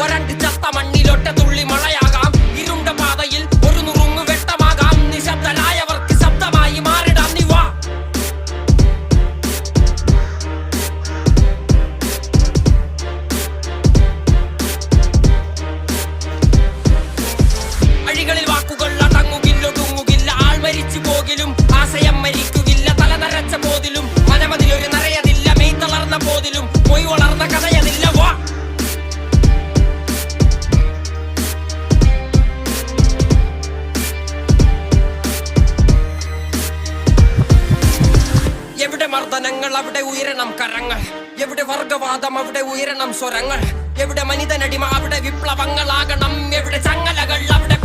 വരണ്ട് ചത്ത മണ്ണിലൊറ്റ തുള്ളി മഴയാകാം. ഇരുണ്ട പാതയിൽ ഒരു നുറുങ്ങു വെട്ടമാകാം. നിശബ്ദരായവർക്ക് ശബ്ദമായി മാറിടാം നീ വാ. അഴികളിൽ വാക്കുകൾ അടങ്ങുകില്ലൊടുങ്ങുകില്ല. ആൾ മരിച്ചു പോകിലും ആശയം മരിക്കുകില്ല. തല നരച്ച പോതിലും മനമതിലൊരു നരയതില്ല. മെയ് തളർന്ന പോതിലും മൊയ് വളർന്ന കഥയതില്ല വാ. എവിടെ മർദ്ദനങ്ങൾ അവിടെ ഉയരണം കരങ്ങൾ. എവിടെ വർഗവാദം അവിടെ ഉയരണം സ്വരങ്ങൾ. എവിടെ മനിതനടിമ അവിടെ വിപ്ലവങ്ങളാകണം. എവിടെ ചങ്ങലകൾ അവിടെ